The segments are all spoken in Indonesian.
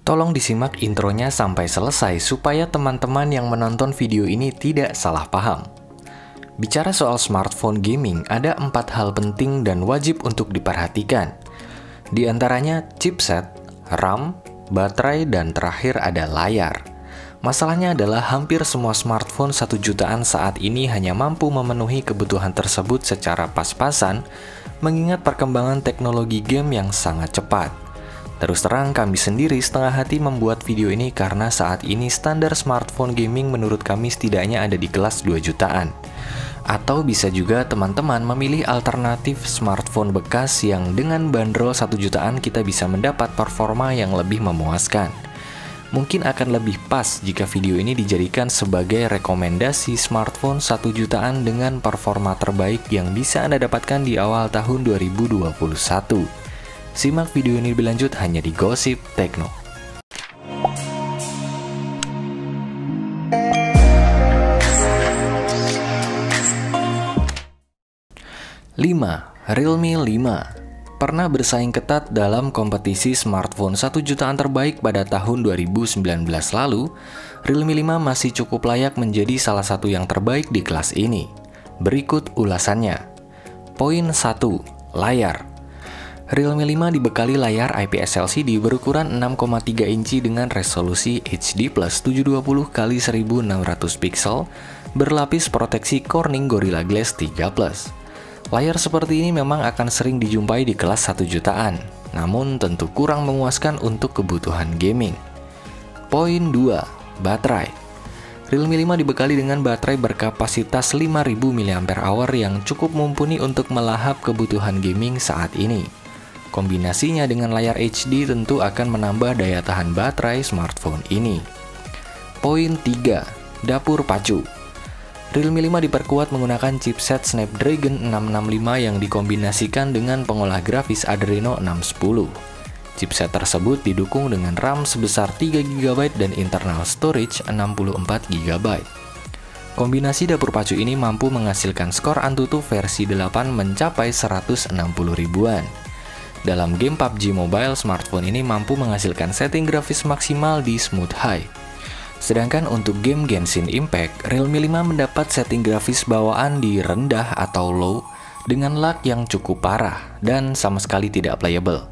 Tolong disimak intronya sampai selesai supaya teman-teman yang menonton video ini tidak salah paham. Bicara soal smartphone gaming, ada 4 hal penting dan wajib untuk diperhatikan. Di antaranya chipset, RAM, baterai, dan terakhir ada layar. Masalahnya adalah hampir semua smartphone 1 jutaan saat ini hanya mampu memenuhi kebutuhan tersebut secara pas-pasan, mengingat perkembangan teknologi game yang sangat cepat. Terus terang, kami sendiri setengah hati membuat video ini karena saat ini standar smartphone gaming menurut kami setidaknya ada di kelas 2 jutaan. Atau bisa juga teman-teman memilih alternatif smartphone bekas yang dengan bandrol 1 jutaan kita bisa mendapat performa yang lebih memuaskan. Mungkin akan lebih pas jika video ini dijadikan sebagai rekomendasi smartphone 1 jutaan dengan performa terbaik yang bisa Anda dapatkan di awal tahun 2021. Simak video ini lebih lanjut hanya di Gosip Tekno. 5. Realme 5 pernah bersaing ketat dalam kompetisi smartphone 1 jutaan terbaik pada tahun 2019 lalu. Realme 5 masih cukup layak menjadi salah satu yang terbaik di kelas ini. Berikut ulasannya. Poin 1. Layar. Realme 5 dibekali layar IPS LCD berukuran 6,3 inci dengan resolusi HD+ 720x1600 pixel berlapis proteksi Corning Gorilla Glass 3+. Layar seperti ini memang akan sering dijumpai di kelas 1 jutaan, namun tentu kurang memuaskan untuk kebutuhan gaming. Poin 2. Baterai. Realme 5 dibekali dengan baterai berkapasitas 5000 mAh yang cukup mumpuni untuk melahap kebutuhan gaming saat ini. Kombinasinya dengan layar HD tentu akan menambah daya tahan baterai smartphone ini. Poin 3. Dapur pacu. Realme 5 diperkuat menggunakan chipset Snapdragon 665 yang dikombinasikan dengan pengolah grafis Adreno 610. Chipset tersebut didukung dengan RAM sebesar 3GB dan internal storage 64GB. Kombinasi dapur pacu ini mampu menghasilkan skor Antutu versi 8 mencapai 160 ribuan. Dalam game PUBG Mobile, smartphone ini mampu menghasilkan setting grafis maksimal di Smooth High. Sedangkan untuk game Genshin Impact, Realme 5 mendapat setting grafis bawaan di rendah atau low dengan lag yang cukup parah dan sama sekali tidak playable.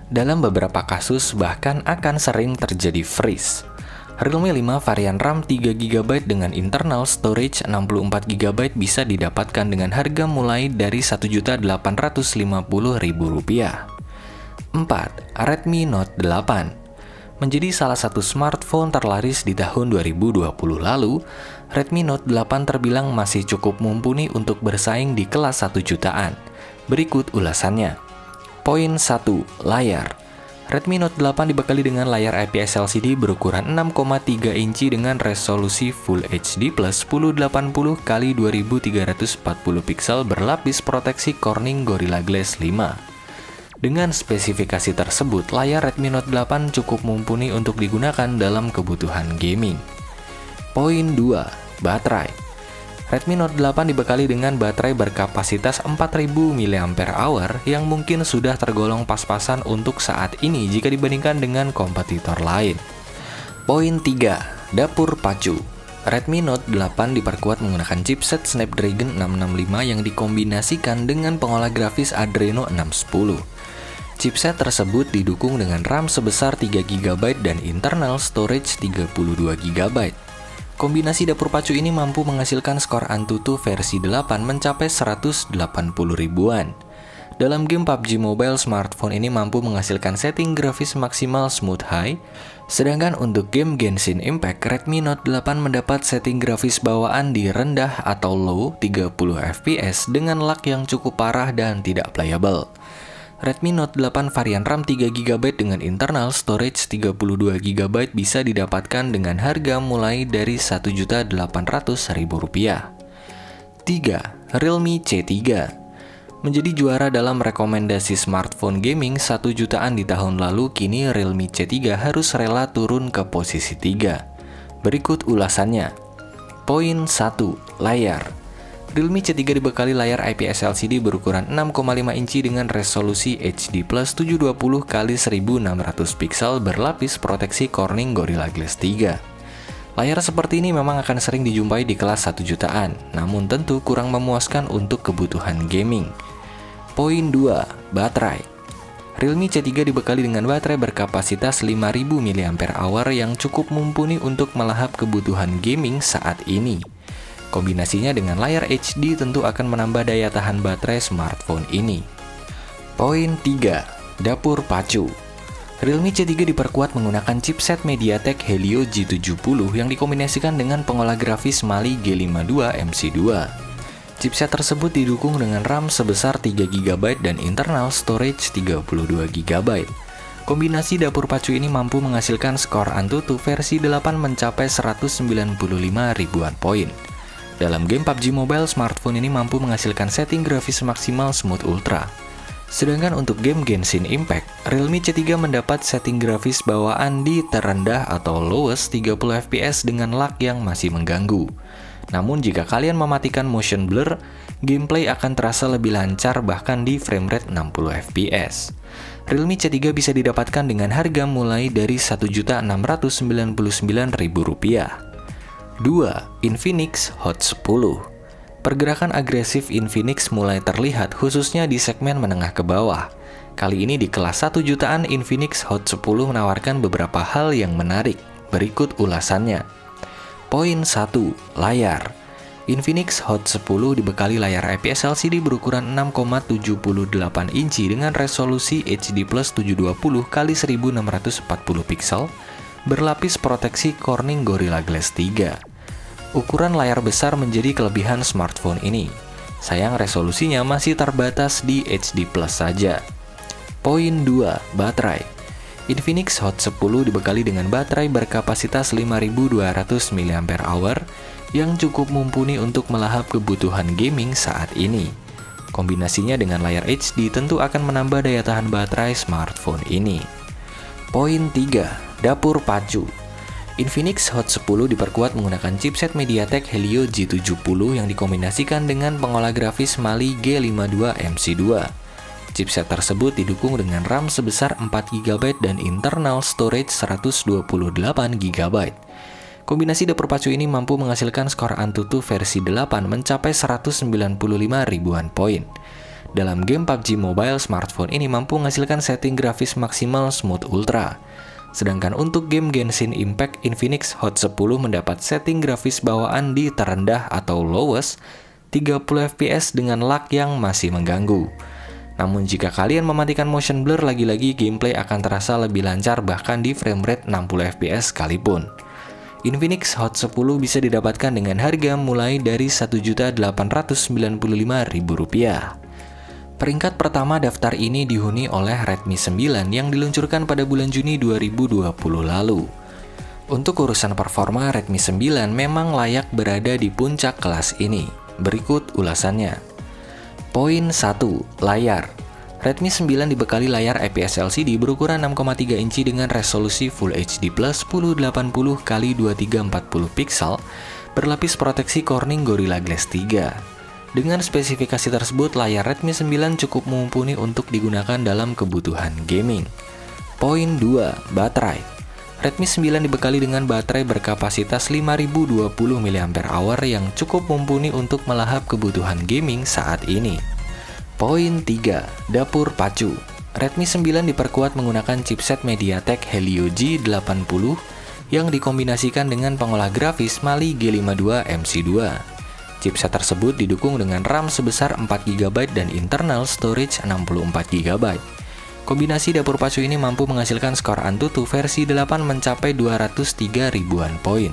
Dalam beberapa kasus bahkan akan sering terjadi freeze. Realme 5 varian RAM 3GB dengan internal storage 64GB bisa didapatkan dengan harga mulai dari Rp1.850.000. 4. Redmi Note 8 menjadi salah satu smartphone terlaris di tahun 2020 lalu. Redmi Note 8 terbilang masih cukup mumpuni untuk bersaing di kelas 1 jutaan. Berikut ulasannya. Poin 1. Layar. Redmi Note 8 dibekali dengan layar IPS LCD berukuran 6,3 inci dengan resolusi Full HD+ 1080x2340 pixel berlapis proteksi Corning Gorilla Glass 5. Dengan spesifikasi tersebut, layar Redmi Note 8 cukup mumpuni untuk digunakan dalam kebutuhan gaming. Poin 2. Baterai. Redmi Note 8 dibekali dengan baterai berkapasitas 4000 mAh yang mungkin sudah tergolong pas-pasan untuk saat ini jika dibandingkan dengan kompetitor lain. Poin 3. Dapur pacu. Redmi Note 8 diperkuat menggunakan chipset Snapdragon 665 yang dikombinasikan dengan pengolah grafis Adreno 610. Chipset tersebut didukung dengan RAM sebesar 3GB dan internal storage 32GB. Kombinasi dapur pacu ini mampu menghasilkan skor Antutu versi 8 mencapai 180 ribuan. Dalam game PUBG Mobile, smartphone ini mampu menghasilkan setting grafis maksimal Smooth High. Sedangkan untuk game Genshin Impact, Redmi Note 8 mendapat setting grafis bawaan di rendah atau low 30 fps dengan lag yang cukup parah dan tidak playable. Redmi Note 8 varian RAM 3GB dengan internal storage 32GB bisa didapatkan dengan harga mulai dari Rp1.800.000. 3. Realme C3 menjadi juara dalam rekomendasi smartphone gaming 1 jutaan di tahun lalu. Kini Realme C3 harus rela turun ke posisi 3. Berikut ulasannya. Poin 1. Layar. Realme C3 dibekali layar IPS LCD berukuran 6,5 inci dengan resolusi HD+ 720 x 1600 pixel berlapis proteksi Corning Gorilla Glass 3. Layar seperti ini memang akan sering dijumpai di kelas 1 jutaan, namun tentu kurang memuaskan untuk kebutuhan gaming. Poin 2. Baterai. Realme C3 dibekali dengan baterai berkapasitas 5000 mAh yang cukup mumpuni untuk melahap kebutuhan gaming saat ini. Kombinasinya dengan layar HD tentu akan menambah daya tahan baterai smartphone ini. Poin 3. Dapur pacu. Realme C3 diperkuat menggunakan chipset MediaTek Helio G70 yang dikombinasikan dengan pengolah grafis Mali G52 MC2. Chipset tersebut didukung dengan RAM sebesar 3GB dan internal storage 32GB. Kombinasi dapur pacu ini mampu menghasilkan skor Antutu versi 8 mencapai 195 ribuan poin. Dalam game PUBG Mobile, smartphone ini mampu menghasilkan setting grafis maksimal Smooth Ultra. Sedangkan untuk game Genshin Impact, Realme C3 mendapat setting grafis bawaan di terendah atau lowest 30 fps dengan lag yang masih mengganggu. Namun jika kalian mematikan motion blur, gameplay akan terasa lebih lancar bahkan di framerate 60 fps. Realme C3 bisa didapatkan dengan harga mulai dari Rp1.699.000. 2. Infinix Hot 10. Pergerakan agresif Infinix mulai terlihat khususnya di segmen menengah ke bawah. Kali ini di kelas 1 jutaan, Infinix Hot 10 menawarkan beberapa hal yang menarik. Berikut ulasannya. Poin 1. Layar. Infinix Hot 10 dibekali layar IPS LCD berukuran 6,78 inci dengan resolusi HD+ 720 x 1640 pixel berlapis proteksi Corning Gorilla Glass 3. Ukuran layar besar menjadi kelebihan smartphone ini. Sayang resolusinya masih terbatas di HD+ saja. Poin 2. Baterai. Infinix Hot 10 dibekali dengan baterai berkapasitas 5200 mAh yang cukup mumpuni untuk melahap kebutuhan gaming saat ini. Kombinasinya dengan layar HD tentu akan menambah daya tahan baterai smartphone ini. Poin 3. Dapur pacu. Infinix Hot 10 diperkuat menggunakan chipset MediaTek Helio G70 yang dikombinasikan dengan pengolah grafis Mali G52 MC2. Chipset tersebut didukung dengan RAM sebesar 4GB dan internal storage 128GB. Kombinasi dapur pacu ini mampu menghasilkan skor Antutu versi 8 mencapai 195 ribuan poin. Dalam game PUBG Mobile, smartphone ini mampu menghasilkan setting grafis maksimal Smooth Ultra. Sedangkan untuk game Genshin Impact, Infinix Hot 10 mendapat setting grafis bawaan di terendah atau lowest 30 fps dengan lag yang masih mengganggu. Namun jika kalian mematikan motion blur, lagi-lagi gameplay akan terasa lebih lancar bahkan di framerate 60 fps sekalipun. Infinix Hot 10 bisa didapatkan dengan harga mulai dari Rp1.895.000. Peringkat pertama daftar ini dihuni oleh Redmi 9 yang diluncurkan pada bulan Juni 2020 lalu. Untuk urusan performa, Redmi 9 memang layak berada di puncak kelas ini. Berikut ulasannya. Poin 1. Layar. Redmi 9 dibekali layar IPS LCD berukuran 6,3 inci dengan resolusi Full HD+ 1080 x 2340 pixel berlapis proteksi Corning Gorilla Glass 3. Dengan spesifikasi tersebut, layar Redmi 9 cukup mumpuni untuk digunakan dalam kebutuhan gaming. Poin 2. Baterai. Redmi 9 dibekali dengan baterai berkapasitas 5020 mAh yang cukup mumpuni untuk melahap kebutuhan gaming saat ini. Poin 3. Dapur pacu. Redmi 9 diperkuat menggunakan chipset MediaTek Helio G80 yang dikombinasikan dengan pengolah grafis Mali G52 MC2. Chipset tersebut didukung dengan RAM sebesar 4GB dan internal storage 64GB. Kombinasi dapur pacu ini mampu menghasilkan skor Antutu versi 8 mencapai 203 ribuan poin.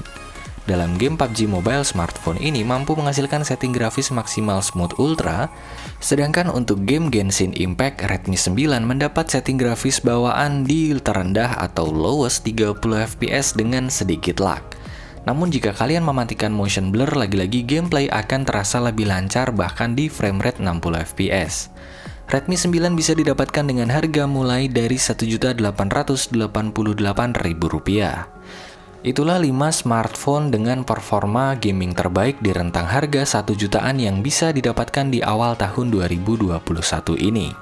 Dalam game PUBG Mobile, smartphone ini mampu menghasilkan setting grafis maksimal Smooth Ultra, sedangkan untuk game Genshin Impact, Redmi 9 mendapat setting grafis bawaan di terendah atau lowest 30 fps dengan sedikit lag. Namun jika kalian mematikan motion blur, lagi-lagi gameplay akan terasa lebih lancar bahkan di framerate 60 fps. Redmi 9 bisa didapatkan dengan harga mulai dari Rp1.888.000. Itulah 5 smartphone dengan performa gaming terbaik di rentang harga 1 jutaan yang bisa didapatkan di awal tahun 2021 ini.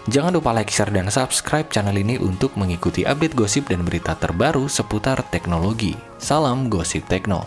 Jangan lupa like, share, dan subscribe channel ini untuk mengikuti update gosip dan berita terbaru seputar teknologi. Salam Gosip Tekno.